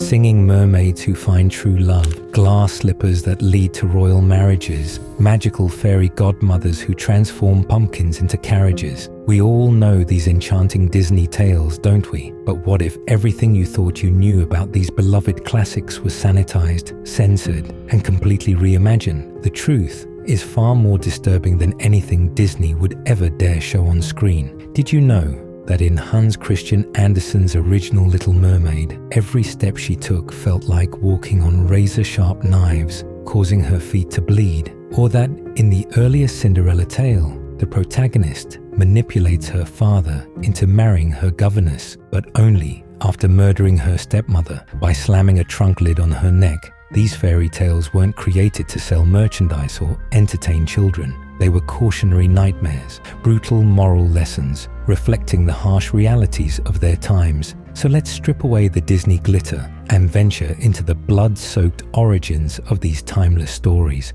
Singing mermaids who find true love, glass slippers that lead to royal marriages, magical fairy godmothers who transform pumpkins into carriages. We all know these enchanting Disney tales, don't we? But what if everything you thought you knew about these beloved classics was sanitized, censored, and completely reimagined? The truth is far more disturbing than anything Disney would ever dare show on screen. Did you know that in Christian Andersen's original Little Mermaid, every step she took felt like walking on razor-sharp knives, causing her feet to bleed? Or that in the earlier Cinderella tale, the protagonist manipulates her father into marrying her governess, but only after murdering her stepmother by slamming a trunk lid on her neck? These fairy tales weren't created to sell merchandise or entertain children. They were cautionary nightmares, brutal moral lessons, reflecting the harsh realities of their times. So let's strip away the Disney glitter and venture into the blood-soaked origins of these timeless stories.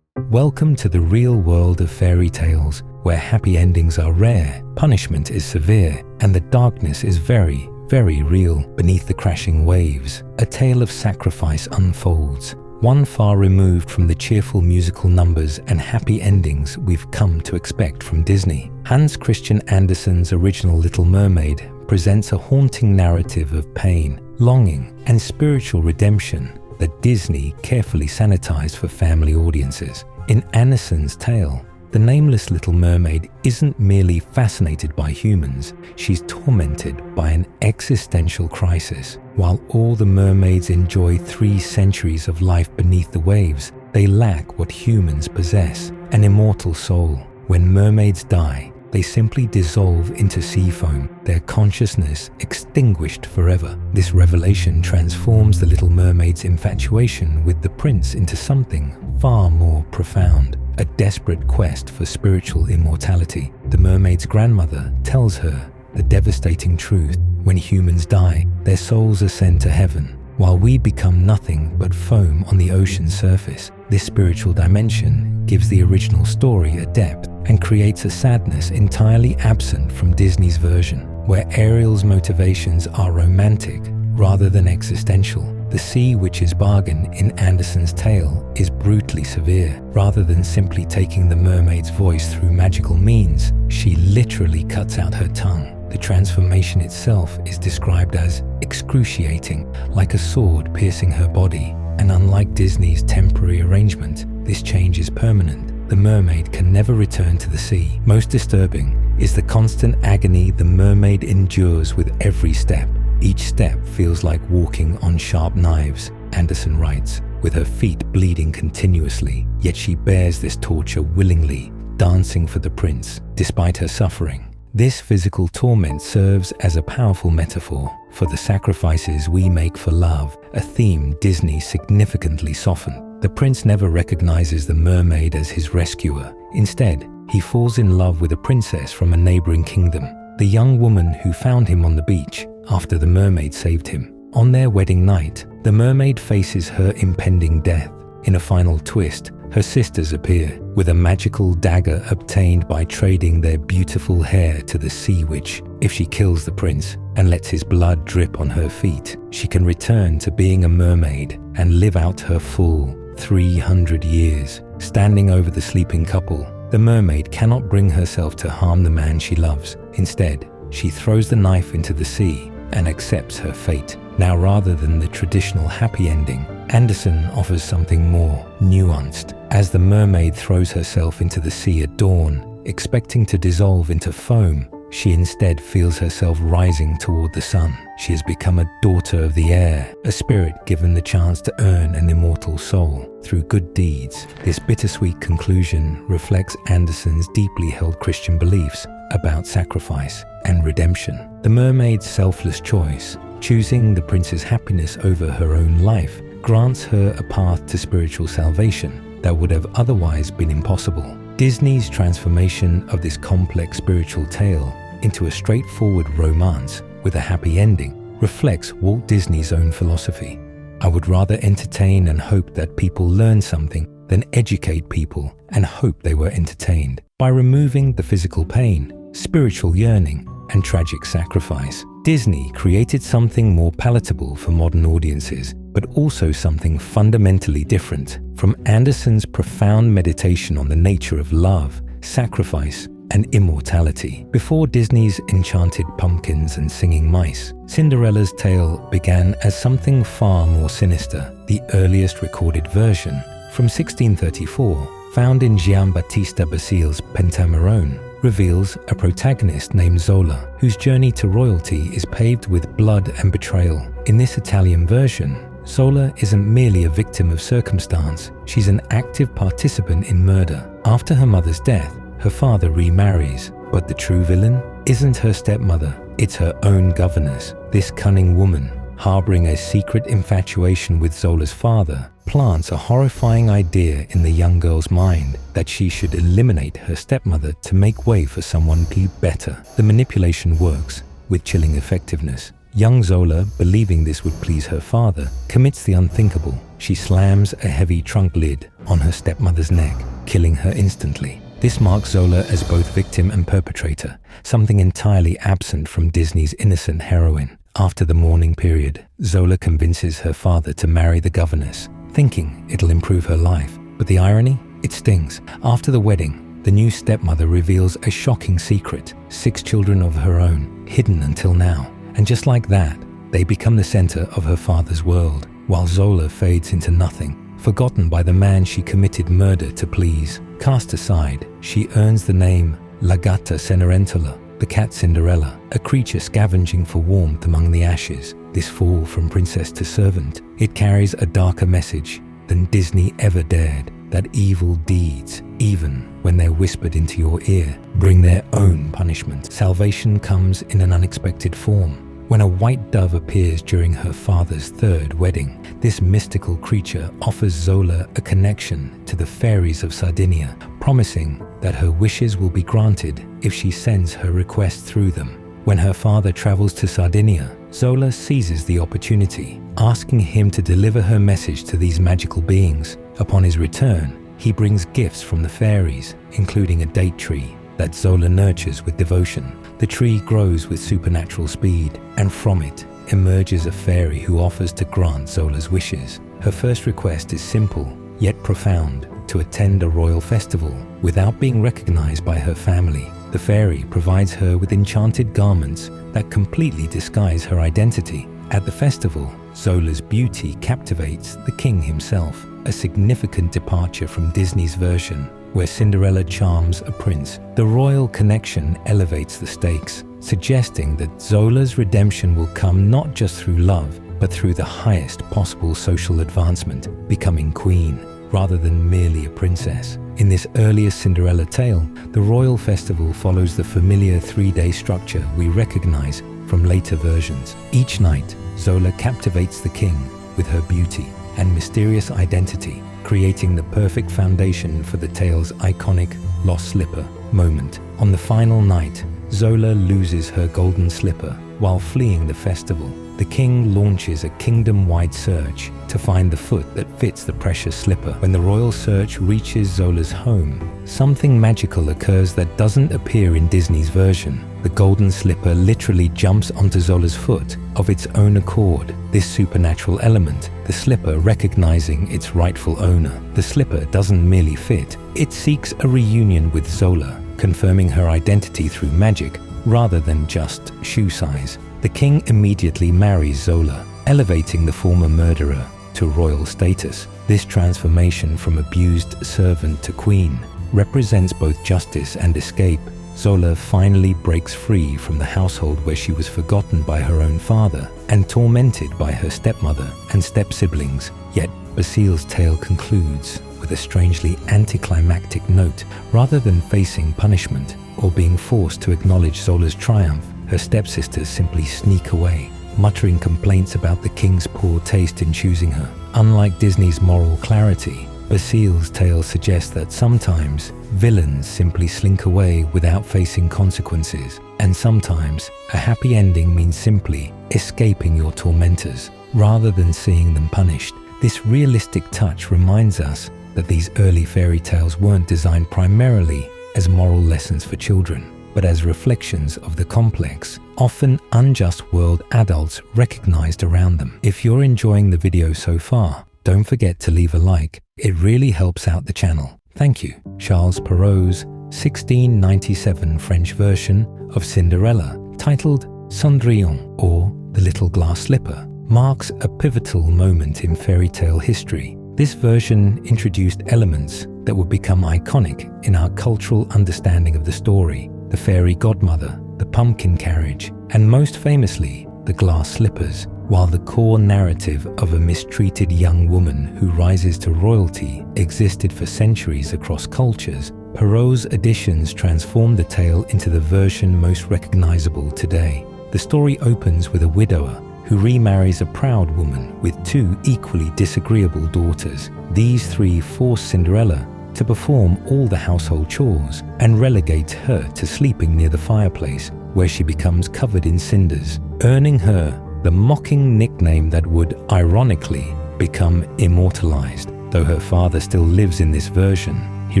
Welcome to the real world of fairy tales, where happy endings are rare, punishment is severe, and the darkness is very, very real. Beneath the crashing waves, a tale of sacrifice unfolds, one far removed from the cheerful musical numbers and happy endings we've come to expect from Disney. Christian Andersen's original Little Mermaid presents a haunting narrative of pain, longing, and spiritual redemption that Disney carefully sanitized for family audiences. In Andersen's tale, the nameless Little Mermaid isn't merely fascinated by humans, she's tormented by an existential crisis. While all the mermaids enjoy 3 centuries of life beneath the waves, they lack what humans possess, an immortal soul. When mermaids die, they simply dissolve into sea foam, their consciousness extinguished forever. This revelation transforms the Little Mermaid's infatuation with the prince into something far more profound, a desperate quest for spiritual immortality. The mermaid's grandmother tells her the devastating truth: when humans die, their souls ascend to heaven, while we become nothing but foam on the ocean's surface. This spiritual dimension gives the original story a depth and creates a sadness entirely absent from Disney's version, where Ariel's motivations are romantic rather than existential. The sea witch's bargain in Andersen's tale is brutally severe. Rather than simply taking the mermaid's voice through magical means, she literally cuts out her tongue. The transformation itself is described as excruciating, like a sword piercing her body. And unlike Disney's temporary arrangement, this change is permanent. The mermaid can never return to the sea. Most disturbing is the constant agony the mermaid endures with every step. Each step feels like walking on sharp knives, Andersen writes, with her feet bleeding continuously. Yet she bears this torture willingly, dancing for the prince, despite her suffering. This physical torment serves as a powerful metaphor for the sacrifices we make for love, a theme Disney significantly softened. The prince never recognizes the mermaid as his rescuer. Instead, he falls in love with a princess from a neighboring kingdom, the young woman who found him on the beach after the mermaid saved him. On their wedding night, the mermaid faces her impending death. In a final twist, her sisters appear, with a magical dagger obtained by trading their beautiful hair to the sea witch. If she kills the prince and lets his blood drip on her feet, she can return to being a mermaid and live out her full 300 years. Standing over the sleeping couple, the mermaid cannot bring herself to harm the man she loves. Instead, she throws the knife into the sea and accepts her fate. Now, rather than the traditional happy ending, Andersen offers something more nuanced. As the mermaid throws herself into the sea at dawn, expecting to dissolve into foam, she instead feels herself rising toward the sun. She has become a daughter of the air, a spirit given the chance to earn an immortal soul through good deeds. This bittersweet conclusion reflects Andersen's deeply held Christian beliefs about sacrifice and redemption. The mermaid's selfless choice, choosing the prince's happiness over her own life, grants her a path to spiritual salvation that would have otherwise been impossible. Disney's transformation of this complex spiritual tale into a straightforward romance with a happy ending reflects Walt Disney's own philosophy. I would rather entertain and hope that people learn something than educate people and hope they were entertained. By removing the physical pain, spiritual yearning, and tragic sacrifice, Disney created something more palatable for modern audiences, but also something fundamentally different. From Andersen's profound meditation on the nature of love, sacrifice, and immortality. Before Disney's enchanted pumpkins and singing mice, Cinderella's tale began as something far more sinister. The earliest recorded version, from 1634, found in Giambattista Basile's Pentamerone, reveals a protagonist named Zola, whose journey to royalty is paved with blood and betrayal. In this Italian version, Zola isn't merely a victim of circumstance, she's an active participant in murder. After her mother's death, her father remarries, but the true villain isn't her stepmother, it's her own governess. This cunning woman, harboring a secret infatuation with Zola's father, plants a horrifying idea in the young girl's mind that she should eliminate her stepmother to make way for someone better. The manipulation works with chilling effectiveness. Young Zola, believing this would please her father, commits the unthinkable. She slams a heavy trunk lid on her stepmother's neck, killing her instantly. This marks Zola as both victim and perpetrator, something entirely absent from Disney's innocent heroine. After the mourning period, Zola convinces her father to marry the governess, thinking it'll improve her life. But the irony? It stings. After the wedding, the new stepmother reveals a shocking secret: 6 children of her own, hidden until now. And just like that, they become the center of her father's world, while Zola fades into nothing, forgotten by the man she committed murder to please. Cast aside, she earns the name La Gatta Cenerentola, the cat Cinderella, a creature scavenging for warmth among the ashes. This fall from princess to servant, it carries a darker message than Disney ever dared, that evil deeds, even when they're whispered into your ear, bring their own punishment. Salvation comes in an unexpected form. When a white dove appears during her father's 3rd wedding, this mystical creature offers Zola a connection to the fairies of Sardinia, promising that her wishes will be granted if she sends her request through them. When her father travels to Sardinia, Zola seizes the opportunity, asking him to deliver her message to these magical beings. Upon his return, he brings gifts from the fairies, including a date tree that Zola nurtures with devotion. The tree grows with supernatural speed, and from it emerges a fairy who offers to grant Zola's wishes. Her first request is simple, yet profound: to attend a royal festival without being recognized by her family. The fairy provides her with enchanted garments that completely disguise her identity. At the festival, Zola's beauty captivates the king himself, a significant departure from Disney's version, where Cinderella charms a prince. The royal connection elevates the stakes, suggesting that Zola's redemption will come not just through love, but through the highest possible social advancement, becoming queen, rather than merely a princess. In this earliest Cinderella tale, the royal festival follows the familiar 3-day structure we recognize from later versions. Each night, Zola captivates the king with her beauty and mysterious identity, creating the perfect foundation for the tale's iconic lost slipper moment. On the final night, Zola loses her golden slipper while fleeing the festival. The king launches a kingdom-wide search to find the foot that fits the precious slipper. When the royal search reaches Zola's home, something magical occurs that doesn't appear in Disney's version. The golden slipper literally jumps onto Zola's foot of its own accord. This supernatural element, the slipper recognizing its rightful owner. The slipper doesn't merely fit, it seeks a reunion with Zola, confirming her identity through magic rather than just shoe size. The king immediately marries Zola, elevating the former murderer to royal status. This transformation from abused servant to queen represents both justice and escape. Zola finally breaks free from the household where she was forgotten by her own father and tormented by her stepmother and step-siblings. Yet Basile's tale concludes with a strangely anticlimactic note. Rather than facing punishment or being forced to acknowledge Zola's triumph, her stepsisters simply sneak away, muttering complaints about the king's poor taste in choosing her. Unlike Disney's moral clarity, Basile's tale suggests that sometimes villains simply slink away without facing consequences, and sometimes a happy ending means simply escaping your tormentors rather than seeing them punished. This realistic touch reminds us that these early fairy tales weren't designed primarily as moral lessons for children, but as reflections of the complex, often unjust world adults recognized around them. If you're enjoying the video so far, don't forget to leave a like. It really helps out the channel. Thank you. Charles Perrault's 1697 French version of Cinderella, titled Cendrillon, or The Little Glass Slipper, marks a pivotal moment in fairy tale history. This version introduced elements that would become iconic in our cultural understanding of the story: the fairy godmother, the pumpkin carriage, and most famously, the glass slippers. While the core narrative of a mistreated young woman who rises to royalty existed for centuries across cultures, Perrault's additions transformed the tale into the version most recognizable today. The story opens with a widower who remarries a proud woman with two equally disagreeable daughters. These three force Cinderella to perform all the household chores and relegate her to sleeping near the fireplace, where she becomes covered in cinders, earning her the mocking nickname that would, ironically, become immortalized. Though her father still lives in this version, he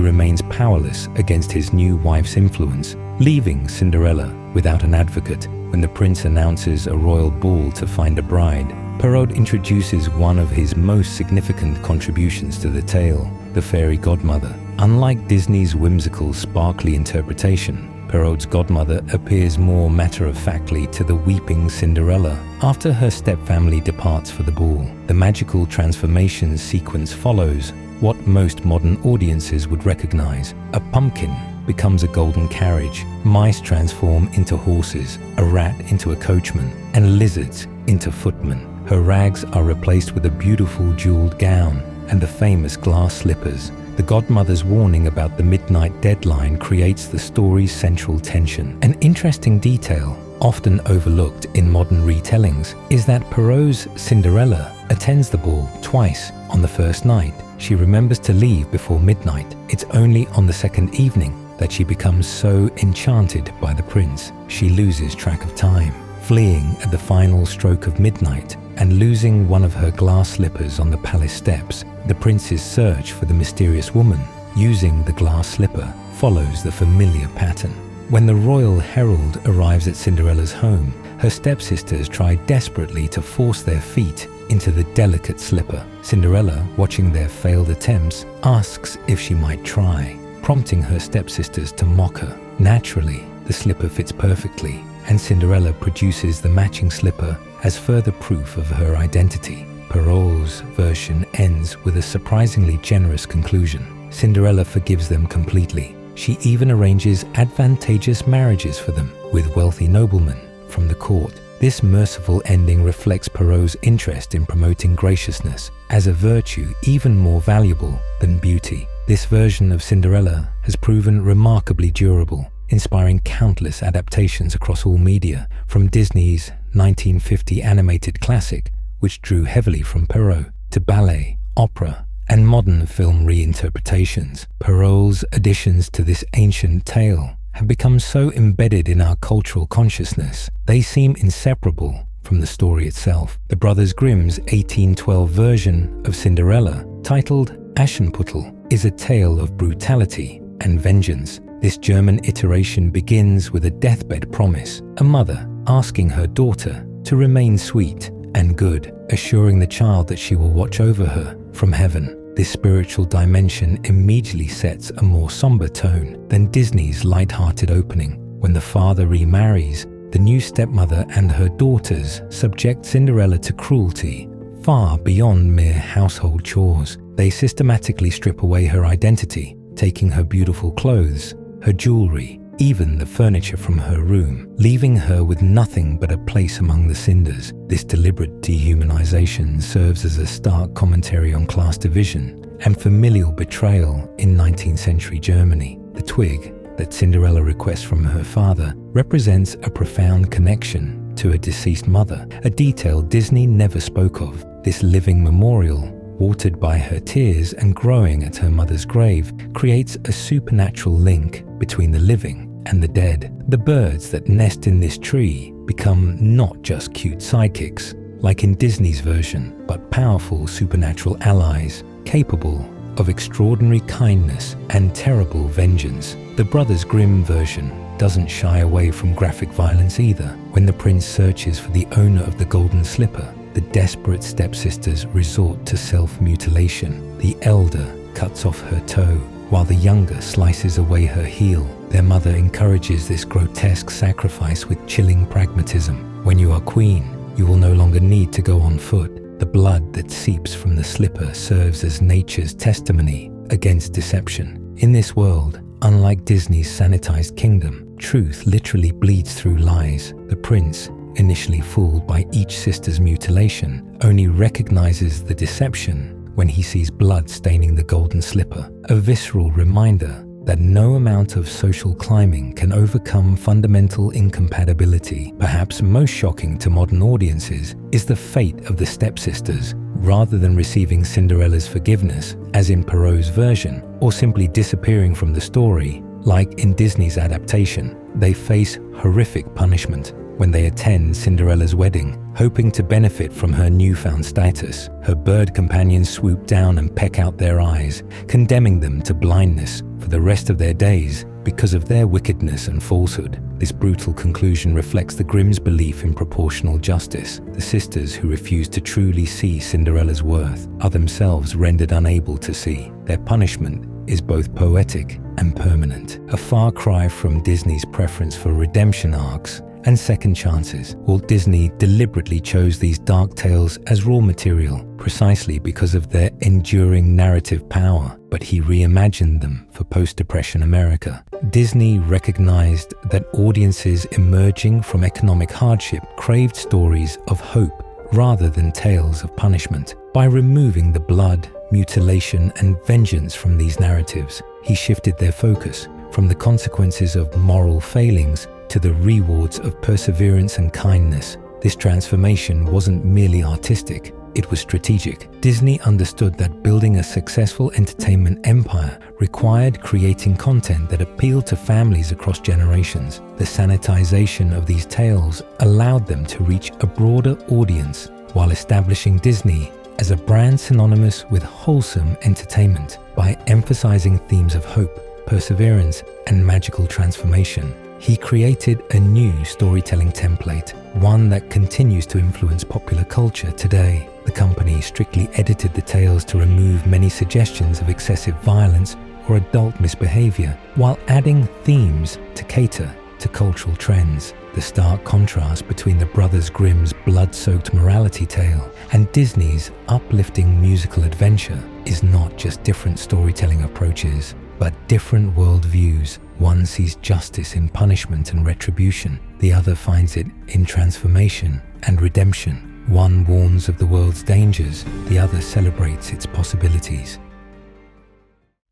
remains powerless against his new wife's influence, leaving Cinderella without an advocate. When the prince announces a royal ball to find a bride, Perrault introduces one of his most significant contributions to the tale, the fairy godmother. Unlike Disney's whimsical, sparkly interpretation, Perrault's godmother appears more matter-of-factly to the weeping Cinderella after her stepfamily departs for the ball. The magical transformation sequence follows what most modern audiences would recognize. A pumpkin becomes a golden carriage, mice transform into horses, a rat into a coachman, and lizards into footmen. Her rags are replaced with a beautiful jeweled gown and the famous glass slippers. The godmother's warning about the midnight deadline creates the story's central tension. An interesting detail, often overlooked in modern retellings, is that Perrault's Cinderella attends the ball twice. On the first night, she remembers to leave before midnight. It's only on the second evening that she becomes so enchanted by the prince, she loses track of time, fleeing at the final stroke of midnight and losing one of her glass slippers on the palace steps. The prince's search for the mysterious woman, using the glass slipper, follows the familiar pattern. When the royal herald arrives at Cinderella's home, her stepsisters try desperately to force their feet into the delicate slipper. Cinderella, watching their failed attempts, asks if she might try, prompting her stepsisters to mock her. Naturally, the slipper fits perfectly, and Cinderella produces the matching slipper as further proof of her identity. Perrault's version ends with a surprisingly generous conclusion. Cinderella forgives them completely. She even arranges advantageous marriages for them with wealthy noblemen from the court. This merciful ending reflects Perrault's interest in promoting graciousness as a virtue even more valuable than beauty. This version of Cinderella has proven remarkably durable, inspiring countless adaptations across all media, from Disney's 1950 animated classic, which drew heavily from Perrault, to ballet, opera, and modern film reinterpretations. Perrault's additions to this ancient tale have become so embedded in our cultural consciousness, they seem inseparable from the story itself. The Brothers Grimm's 1812 version of Cinderella, titled Aschenputtel, is a tale of brutality and vengeance. This German iteration begins with a deathbed promise, a mother asking her daughter to remain sweet and good, assuring the child that she will watch over her from heaven. This spiritual dimension immediately sets a more somber tone than Disney's light-hearted opening. When the father remarries, the new stepmother and her daughters subject Cinderella to cruelty far beyond mere household chores. They systematically strip away her identity, taking her beautiful clothes, her jewelry, even the furniture from her room, leaving her with nothing but a place among the cinders. This deliberate dehumanization serves as a stark commentary on class division and familial betrayal in 19th century Germany. The twig that Cinderella requests from her father represents a profound connection to a deceased mother, a detail Disney never spoke of. This living memorial, watered by her tears and growing at her mother's grave, creates a supernatural link between the living and the dead. The birds that nest in this tree become not just cute sidekicks, like in Disney's version, but powerful supernatural allies, capable of extraordinary kindness and terrible vengeance. The Brothers Grimm version doesn't shy away from graphic violence either. When the prince searches for the owner of the golden slipper, the desperate stepsisters resort to self-mutilation. The elder cuts off her toe, while the younger slices away her heel. Their mother encourages this grotesque sacrifice with chilling pragmatism. When you are queen, you will no longer need to go on foot. The blood that seeps from the slipper serves as nature's testimony against deception. In this world, unlike Disney's sanitized kingdom, truth literally bleeds through lies. The prince, initially fooled by each sister's mutilation, only recognizes the deception when he sees blood staining the golden slipper, a visceral reminder that no amount of social climbing can overcome fundamental incompatibility. Perhaps most shocking to modern audiences is the fate of the stepsisters. Rather than receiving Cinderella's forgiveness, as in Perrault's version, or simply disappearing from the story, like in Disney's adaptation, they face horrific punishment. When they attend Cinderella's wedding, hoping to benefit from her newfound status, her bird companions swoop down and peck out their eyes, condemning them to blindness for the rest of their days because of their wickedness and falsehood. This brutal conclusion reflects the Grimm's belief in proportional justice. The sisters who refuse to truly see Cinderella's worth are themselves rendered unable to see. Their punishment is both poetic and permanent, a far cry from Disney's preference for redemption arcs and second chances. Walt Disney deliberately chose these dark tales as raw material precisely because of their enduring narrative power, but he reimagined them for post-Depression America. Disney recognized that audiences emerging from economic hardship craved stories of hope rather than tales of punishment. By removing the blood, mutilation, and vengeance from these narratives, he shifted their focus from the consequences of moral failings to the rewards of perseverance and kindness. This transformation wasn't merely artistic, it was strategic. Disney understood that building a successful entertainment empire required creating content that appealed to families across generations. The sanitization of these tales allowed them to reach a broader audience while establishing Disney as a brand synonymous with wholesome entertainment. By emphasizing themes of hope, perseverance, and magical transformation, he created a new storytelling template, one that continues to influence popular culture today. The company strictly edited the tales to remove many suggestions of excessive violence or adult misbehavior, while adding themes to cater to cultural trends. The stark contrast between the Brothers Grimm's blood-soaked morality tale and Disney's uplifting musical adventure is not just different storytelling approaches, but different worldviews. One sees justice in punishment and retribution. The other finds it in transformation and redemption. One warns of the world's dangers. The other celebrates its possibilities.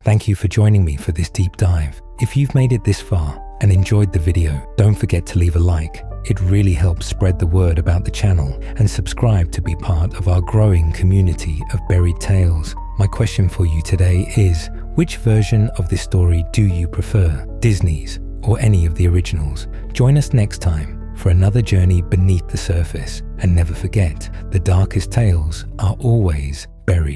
Thank you for joining me for this deep dive. If you've made it this far and enjoyed the video, don't forget to leave a like. It really helps spread the word about the channel, and subscribe to be part of our growing community of buried tales. My question for you today is, which version of this story do you prefer, Disney's or any of the originals? Join us next time for another journey beneath the surface, and never forget, the darkest tales are always buried.